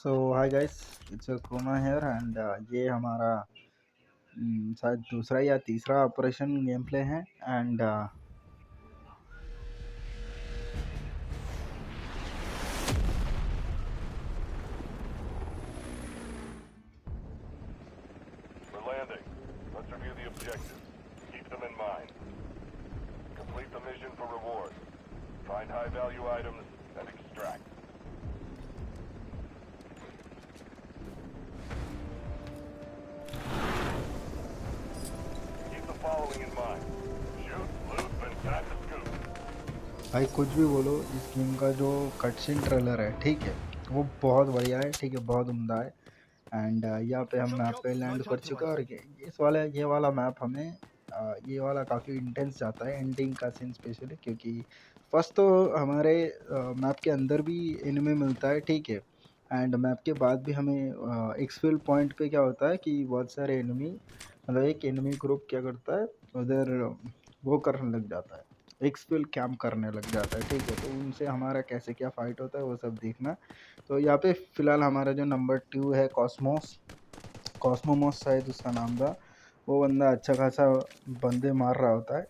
So hi guys, it's Chroma here and ये हमारा शायद दूसरा या तीसरा ऑपरेशन गेम प्ले है and We're landing. Let's review the objectives. Keep them in mind. Complete the mission for reward. Find high-value items and extract. Keep the following in mind. Shoot, loot, and time to scoop. भाई कुछ भी बोलो, इस game का जो cutscene trailer है, ठीक है, वो बहुत बढ़िया है, ठीक है, बहुत उम्दा है। एंड यहाँ पे हम मैप पे लैंड कर चुका है और ये वाला मैप हमें ये वाला काफ़ी इंटेंस जाता है एंडिंग का सीन स्पेशली, क्योंकि फर्स्ट तो हमारे मैप के अंदर भी एनिमी मिलता है, ठीक है, एंड मैप के बाद भी हमें एक्सफिल पॉइंट पे क्या होता है कि बहुत सारे एनिमी, मतलब एक एनिमी ग्रुप क्या करता है उधर, वो करने लग जाता है, एक्सफिल कैंप करने लग जाता है, ठीक है। तो उनसे हमारा कैसे क्या फाइट होता है वो सब देखना। तो यहाँ पे फ़िलहाल हमारा जो नंबर 2 है कॉस्मोमोस शायद उसका नाम था। वो बंदा अच्छा खासा बंदे मार रहा होता है,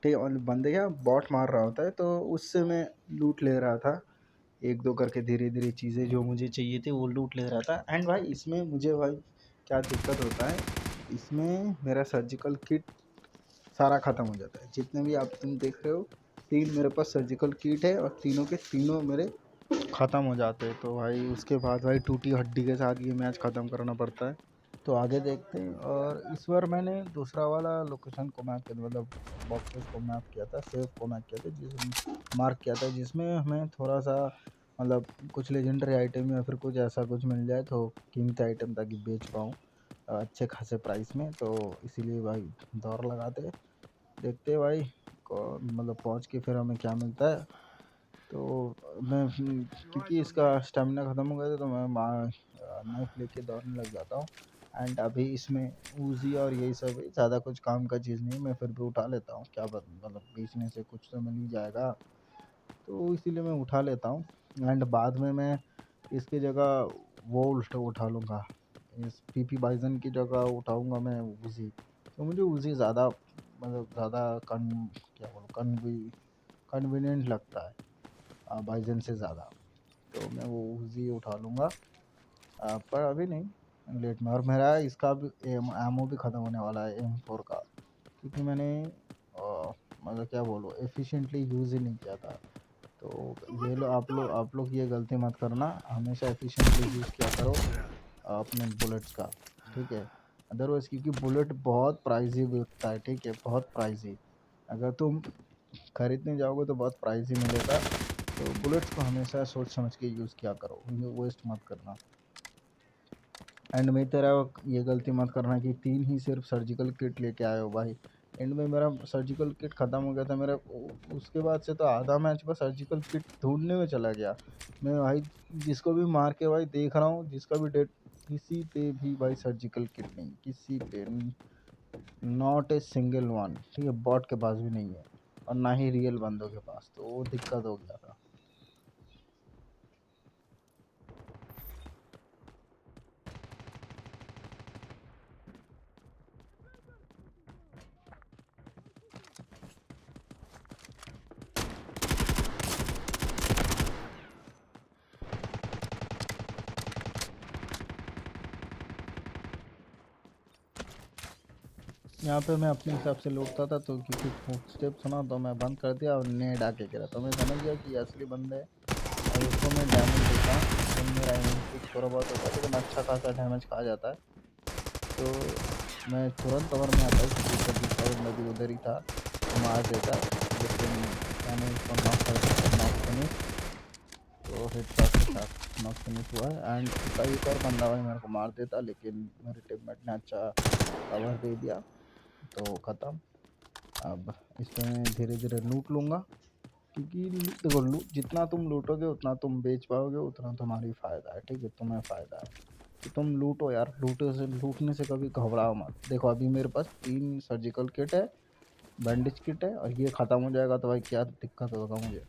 ठीक है, और बंदे क्या बॉट मार रहा होता है, तो उससे मैं लूट ले रहा था एक दो करके, धीरे धीरे चीज़ें जो मुझे चाहिए थी वो लूट ले रहा था। एंड भाई इसमें मुझे भाई क्या दिक्कत होता है, इसमें मेरा सर्जिकल किट सारा ख़त्म हो जाता है। जितने भी आप तुम देख रहे हो, 3 मेरे पास सर्जिकल किट है और तीनों के तीनों मेरे ख़त्म हो जाते हैं। तो भाई उसके बाद भाई टूटी हड्डी के साथ ये मैच ख़त्म करना पड़ता है। तो आगे देखते हैं। और इस बार मैंने दूसरा वाला लोकेशन को मैप किया, मतलब बॉक्सेस को मैप किया था, सेव को मैप किया था, जिसमें मार्क किया था, जिसमें हमें थोड़ा सा मतलब कुछ लेजेंडरी आइटम या फिर कुछ ऐसा कुछ मिल जाए तो कीमती आइटम ताकि बेच पाऊँ अच्छे खासे प्राइस में। तो इसीलिए भाई दौड़ लगाते, देखते हैं भाई मतलब पहुँच के फिर हमें क्या मिलता है। तो मैं क्योंकि इसका स्टेमिना ख़त्म हो गया था, तो मैं नाइफ लेके दौड़ने लग जाता हूँ। एंड अभी इसमें ऊज़ी और यही सब है, ज़्यादा कुछ काम का चीज़ नहीं है, मैं फिर भी उठा लेता हूँ। क्या मतलब बेचने से कुछ तो मिल ही जाएगा, तो इसीलिए मैं उठा लेता हूँ। एंड बाद में मैं इसकी जगह वोल्ट उठा लूँगा, इस पीपी बाइजन की जगह उठाऊँगा मैं ऊज़ी। तो मुझे ऊज़ी ज़्यादा मतलब ज़्यादा क्या बोलूँ कन्वीनियंट लगता है बाइजन से ज़्यादा। तो मैं वो ऊज़ी उठा लूँगा, पर अभी नहीं, लेट में। और मेरा इसका भी एमओ भी ख़त्म होने वाला है M4 का, क्योंकि मैंने मतलब क्या बोलूँ एफिशिएंटली यूज़ ही नहीं किया था। तो ये लो आप लोग ये गलती मत करना, हमेशा एफिशिएंटली यूज़ किया करो अपने बुलेट्स का, ठीक है। अदरवाइज़ क्योंकि बुलेट बहुत प्राइजी बिकता है, ठीक है, बहुत प्राइजी। अगर तुम खरीदने जाओगे तो बहुत प्राइसी मिलेगा। तो बुलेट्स को हमेशा सोच समझ के यूज़ किया करो, वेस्ट मत करना। एंड में तेरा ये गलती मत करना कि 3 ही सिर्फ सर्जिकल किट लेके आए हो भाई। एंड में मेरा सर्जिकल किट ख़त्म हो गया था मेरा, उसके बाद से तो आधा मैच बस सर्जिकल किट ढूंढने में चला गया। मैं भाई जिसको भी मार के भाई देख रहा हूँ, जिसका भी डेट, किसी पे भी भाई सर्जिकल किट नहीं, किसी पे नॉट ए सिंगल वन, ठीक है, बॉट के पास भी नहीं है और ना ही रियल बंदों के पास। तो वो दिक्कत हो गया था। यहाँ पे मैं अपने हिसाब से लूटता था, तो क्योंकि फुटस्टेप सुना तो मैं बंद कर दिया और नेड आके गिरा, तो मैं समझ गया कि ये असली बंदे है और उसको मैं डैमेज देता हूँ। तो मेरा एम कुछ थोड़ा बहुत होता है, लेकिन अच्छा खासा डैमेज खा जाता है। तो मैं तुरंत कवर में आता हूँ, क्योंकि उसका दूसरा बंदा भी उधर ही था, तो मार देता। लेकिन मैंने उसको नॉक कर दिया, नॉक फिनिश। तो हेडशॉट के साथ नॉक फिनिश हुआ है। एंड एक और बंदा भाई मेरे को मार देता, लेकिन मेरे टीममेट ने अच्छा कवर दे दिया, तो ख़त्म। अब इस पे मैं धीरे धीरे लूट लूँगा, क्योंकि देखो जितना तुम लूटोगे उतना तुम बेच पाओगे, उतना तुम्हारी फ़ायदा है, ठीक है, तुम्हें फ़ायदा है। तो तुम लूटो यार, लूटने से कभी घबराओ मत। देखो अभी मेरे पास 3 सर्जिकल किट है, बैंडेज किट है, और ये ख़त्म हो जाएगा तो भाई क्या दिक्कत होगा मुझे।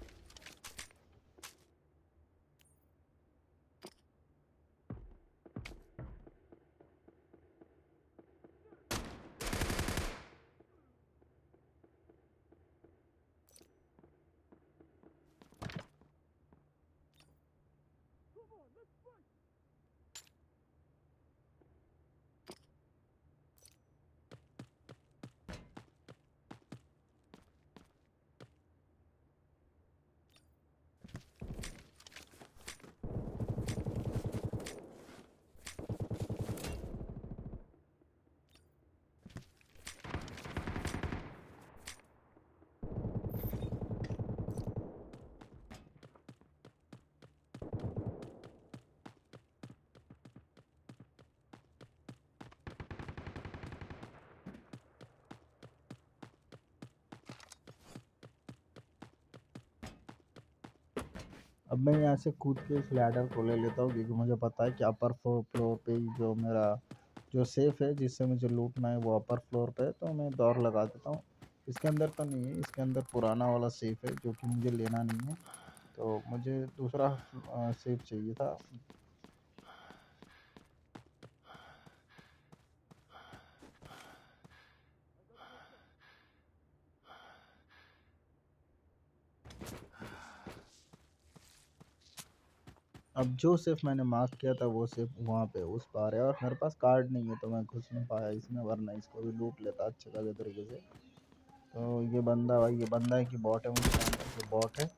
अब मैं यहाँ से कूद के इस लैडर को ले लेता हूँ, क्योंकि मुझे पता है कि अपर फ्लोर पे ही जो मेरा जो सेफ़ है जिससे मुझे लूटना है वो अपर फ्लोर पे है, तो मैं दौड़ लगा देता हूँ। इसके अंदर तो नहीं है, इसके अंदर पुराना वाला सेफ़ है जो कि मुझे लेना नहीं है, तो मुझे दूसरा सेफ़ चाहिए था। अब जो सेफ़ मैंने मार्क किया था वो सेफ़ वहाँ पे उस पार है, और मेरे पास कार्ड नहीं है तो मैं घुस नहीं पाया इसमें, वरना इसको भी लूट लेता अच्छे खासे तरीके से। तो ये बंदा भाई, ये बंदा है कि बॉट है मुझे जानना है, ये बॉट है।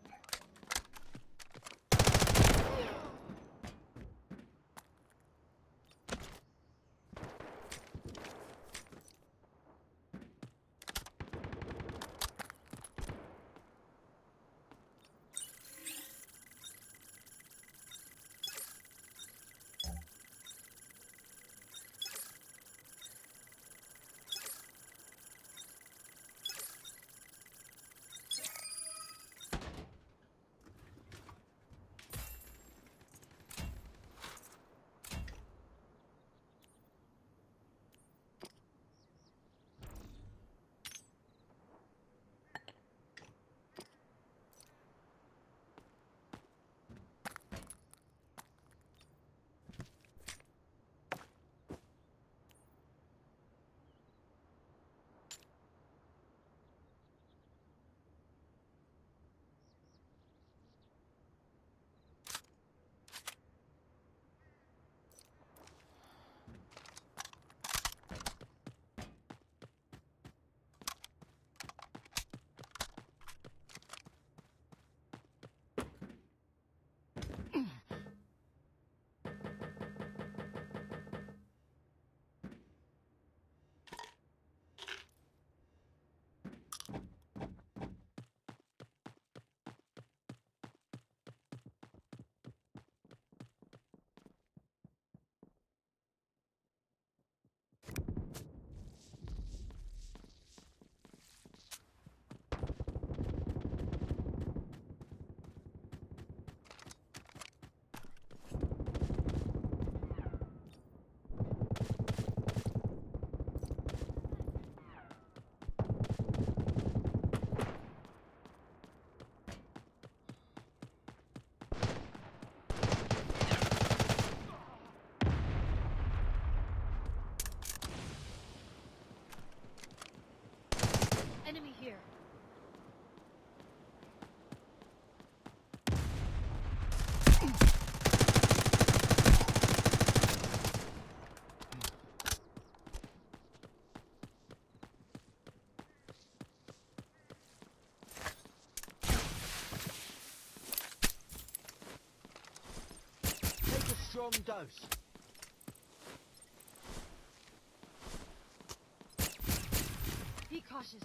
Enemy here. Take a strong dose. Be cautious.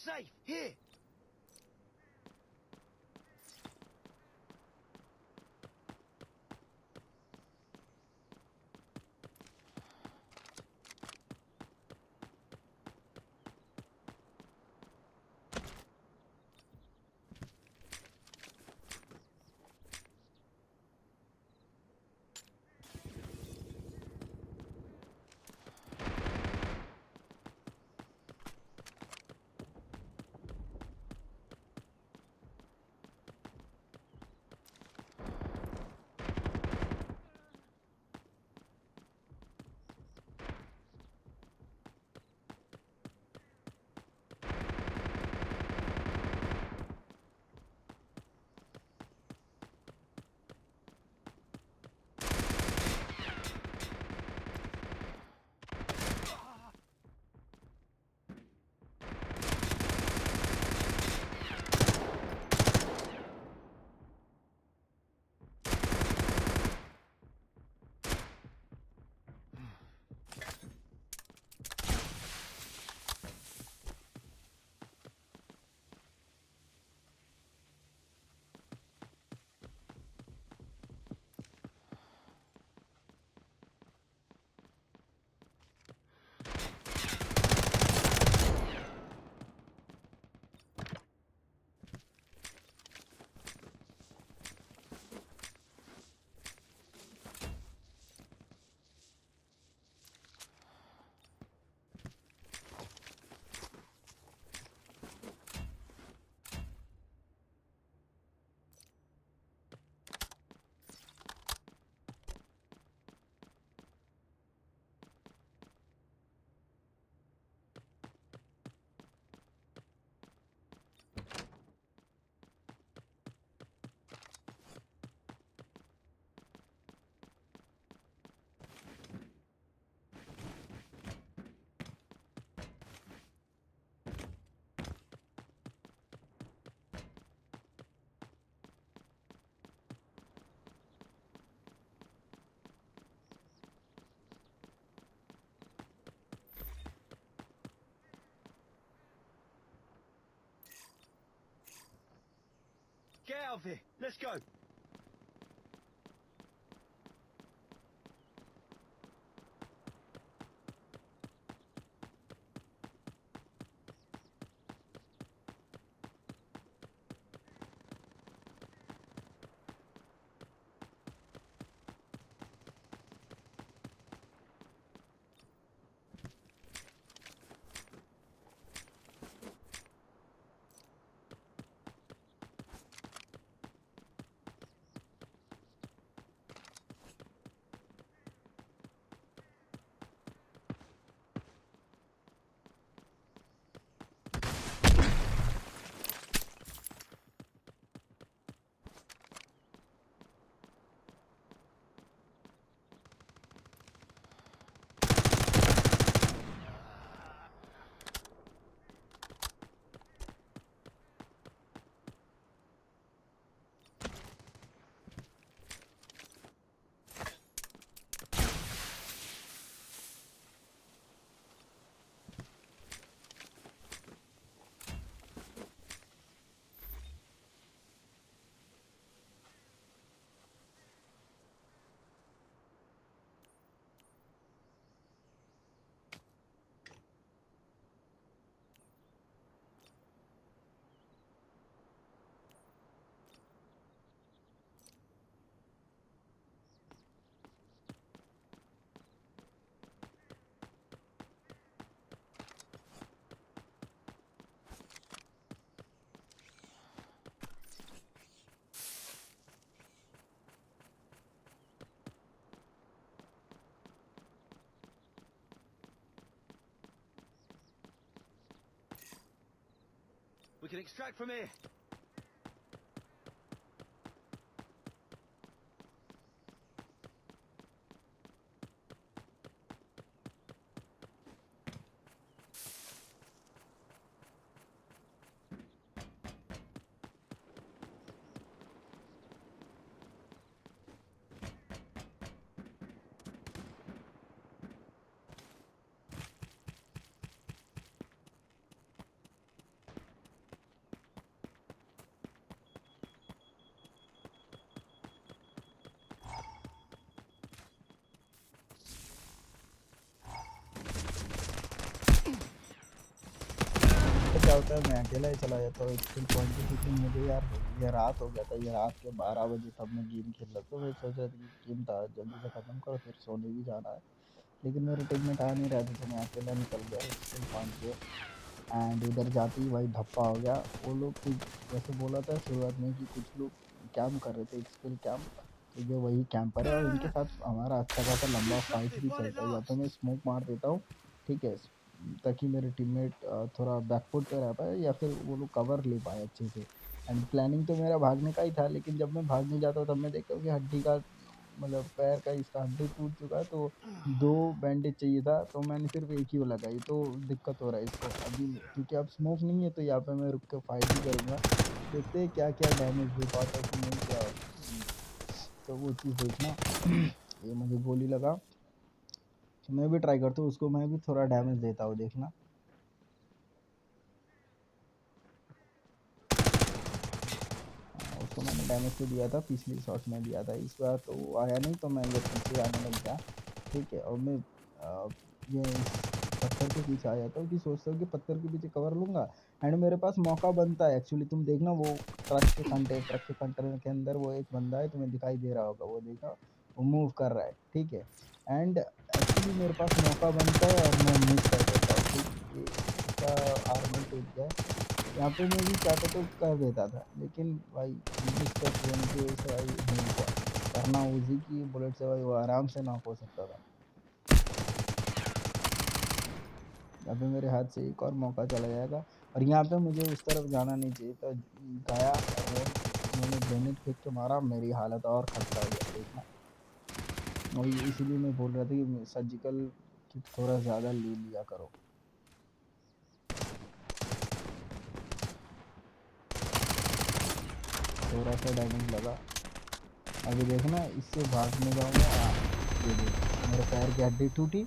Safe, here. out of here. Let's go. We can extract from here. तो क्या होता है, मैं अकेला ही चला जाता हूँ स्किल पॉइंट पे, क्योंकि मुझे यार ये रात हो गया था, ये रात के 12 बजे तब मैं गेम खेल रहा था। मैं सोच रहा था कि गेम था जल्दी से ख़त्म करो, फिर सोने भी जाना है, लेकिन मेरे टीममेट आ नहीं रहे थे, तो मैं अकेला निकल गया स्किल पॉइंट पे। एंड उधर जाते ही भाई धप्पा हो गया। वो लोग कुछ जैसे बोला था शुरुआत में कि कुछ लोग कैंप कर रहे थे, स्किल कैंप, तो ये वही कैंपर है, और इनके साथ हमारा अच्छा खासा लंबा फाइट भी Something, won at चलता है। या तो मैं last. स्मोक मार देता हूँ, ठीक है, ताकि मेरे टीममेट थोड़ा बैकफुट पे रह पाए, या फिर वो लोग कवर ले पाए अच्छे से। एंड प्लानिंग तो मेरा भागने का ही था, लेकिन जब मैं भागने जाता हूँ तब मैं देखता हूँ कि हड्डी का मतलब पैर का इसका हड्डी टूट चुका है, तो 2 बैंडेज चाहिए था, तो मैंने सिर्फ एक ही वो लगाई, तो दिक्कत हो रहा है इसको अभी, क्योंकि अब स्मोक नहीं है, तो यहाँ पे मैं रुक के फाइट भी करूँगा। देखते हैं क्या क्या डैमेज दे पाता है कि नहीं, क्या तो वो चीज़ देखना। ये मुझे गोली लगा, तो मैं भी ट्राई करता हूँ उसको, मैं भी थोड़ा डैमेज देता हूँ, देखना। उसको मैंने डैमेज तो दिया था, पिछली शॉट में दिया था, इस बार तो वो आया नहीं, तो मैं ये पीछे आने लग गया, ठीक है। और मैं ये इस पत्थर के पीछे आ जाता हूँ कि सोचता हूँ कि पत्थर के पीछे कवर लूँगा, एंड मेरे पास मौका बनता है एक्चुअली। तुम देखना वो ट्रक के कंटेनर के अंदर वो एक बंदा है, तुम्हें दिखाई दे रहा होगा, वो देखा, वो मूव कर रहा है, ठीक है। एंड एक्चुअली मेरे पास मौका बनता है और मैं मिस कर देता हूँ, ठीक। ये इसका आर्मर टूट गया है। यहाँ पे मैं भी चाहता तो कर देता था, लेकिन भाई मिस टच होने की वजह से भाई नहीं हुआ। वरना उसी की बुलेट से भाई वो आराम से नॉक हो सकता था। यहाँ पे मेरे हाथ से एक और मौका चला जाएगा, और यहाँ पे मुझे उस तरफ जाना नहीं चाहिए था, गया और मैंने ग्रेनेड फेंक के मारा, मेरी हालत और खस्ता हो गया, देखना। और इसीलिए मैं बोल रहा था कि सर्जिकल किट थोड़ा ज़्यादा ले लिया करो। थोड़ा सा डैमेज लगा, अभी देखना इससे भागने जाऊँगा। ये देखो मेरे पैर की हड्डी टूटी,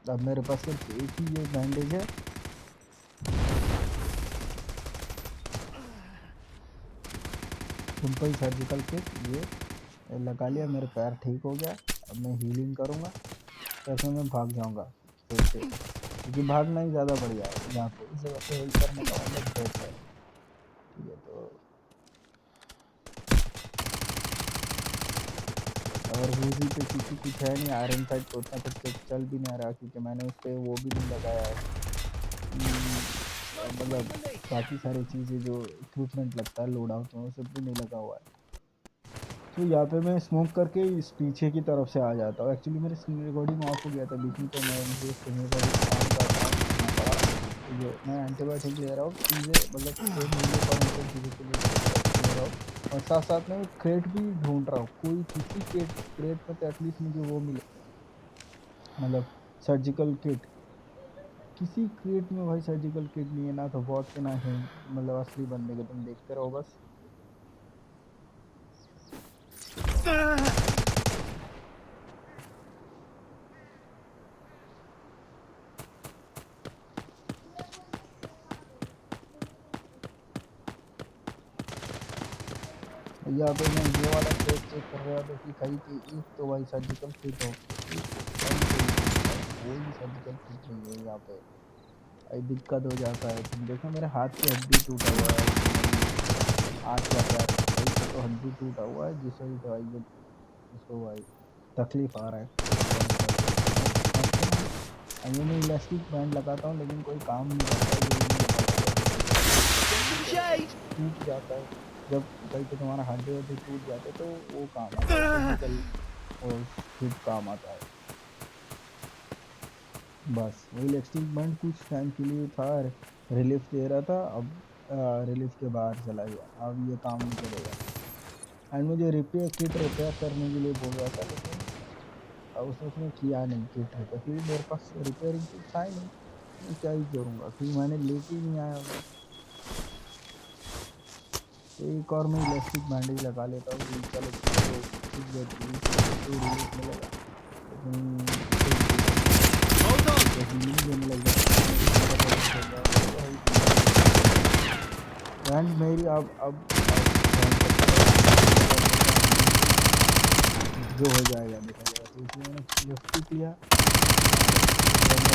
अब मेरे पास सिर्फ एक ही ये बैंडेज है। सिंपल सर्जिकल किट ये लगा लिया, मेरे पैर ठीक हो गया। अब मैं हीलिंग करूँगा, तो ऐसे मैं भाग जाऊँगा फिर से, क्योंकि भागना ही ज़्यादा बढ़िया है यहाँ पे। इस जगह पे हेल्प करने का मतलब बेस्ट है। ठीक है, तो और उसी पे किसी कुछ है नहीं, आयरन साइड तो उतना कुछ चल भी नहीं रहा, क्योंकि मैंने उस पर वो भी नहीं लगाया है मतलब बाकी सारी चीज़ें जो इक्विपमेंट लगता है लोड आउट में, वो सब भी नहीं लगा हुआ है। तो यहाँ पे मैं स्मोक करके इस पीछे की तरफ से आ जाता हूँ। एक्चुअली मेरी स्क्रीन रिकॉर्डिंग ऑफ हो गया था बीच में, तो मुझे स्क्रीन रिकॉर्डिंग ऑन करना पड़ा। ठीक है, मैं एंटीबायोटिक ले रहा हूँ, चीज़ें मतलब सेम वीडियो पर उन सब चीज़ों के लिए ले रहा हूँ, और साथ साथ में क्रेट भी ढूंढ रहा हूँ। कोई किसी क्रेट में तो एटलीस्ट मुझे वो मिले, मतलब सर्जिकल किट। किसी क्रेट में भाई सर्जिकल किट नहीं है, ना तो बॉट के ना है, मतलब असली बंदे के। तुम देखते रहो बस। यहाँ पे मैं ये वाला क्रेट चेक कर रहा था कि कहीं पे एक तो भाई सर्जिकल किट हो, एक कोई सर्जिकल किट नहीं है यहाँ पे। भाई दिक्कत हो जाता है। तुम देखो मेरे हाथ की हड्डी टूटा हुआ है, हाथ या पैर कहीं पे तो हड्डी टूटा हुआ है, जिस वजह से भाई ये इसको भाई तकलीफ आ रहा है ये मैं इलास्टिक बैंड लगाता हूँ, लेकिन कोई काम नहीं करता है। ये नहीं Shade! टूट जाता है जब कहीं पे तुम्हारा हड्डी वड्डी टूट जाते हैं, तो वो काम आता है, सर्जिकल और किट काम आता है। बस वही इलास्टिक बैंड कुछ टाइम के लिए था, रिलीफ दे रहा था, अब रिलीफ के बाहर चला गया, अब ये काम नहीं करेगा। एंड मुझे रिपेयर करने के लिए बोल रहा था, लेकिन उसने किया नहीं किट रिपेयर, क्योंकि मेरे पास रिपेयरिंग किट था ही नहीं। मैं क्या ही करूँगा, क्योंकि मैंने लेके ही नहीं आया हूँ। तो एक और मैं इलास्टिक बैंडेज लगा लेता हूँ कि चलो रिलीफ मिलेगा, लेकिन Hold on! हीलिंग देने लग जाता है। बैंड मेरी अब जो हो जाएगा देखा जाएगा। तो इसलिए मैंने लेफ्ट क्लिक लिया,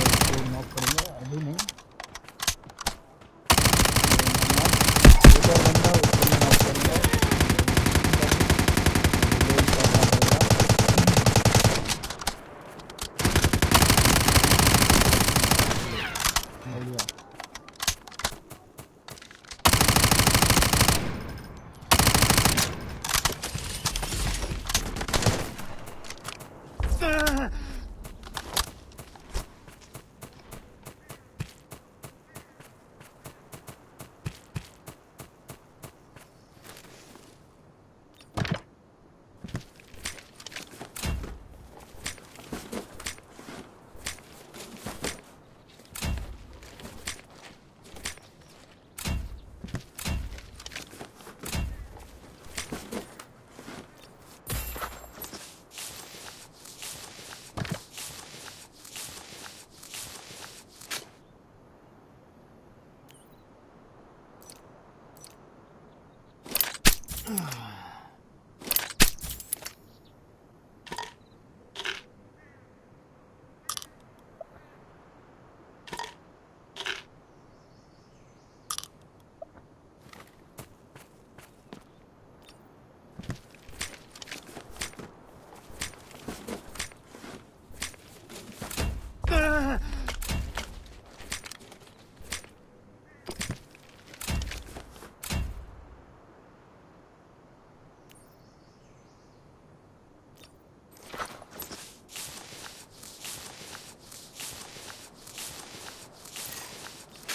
उसको नॉक करूँगा, अभी नहीं, एक और बंदा उसको मैं नॉक करूँगा, रिलोड करना पड़ेगा। हो गया।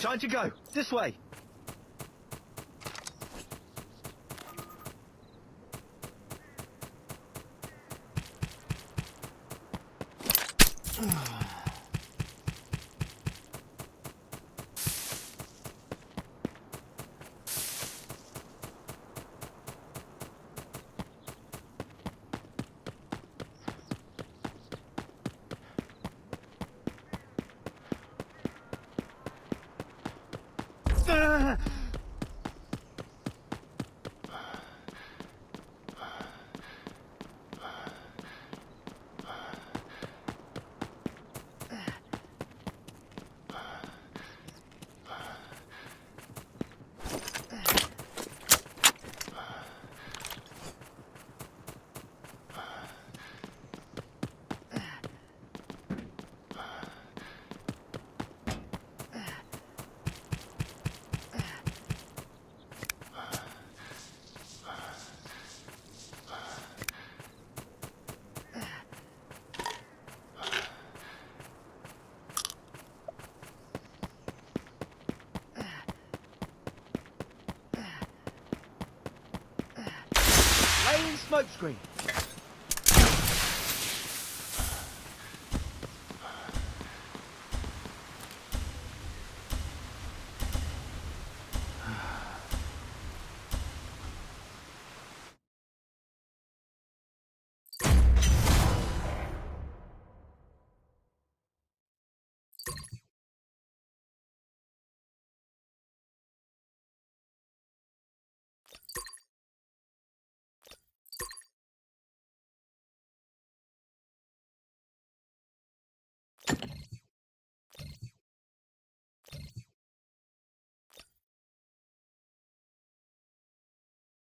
Time to go. This way. Alien smoke screen.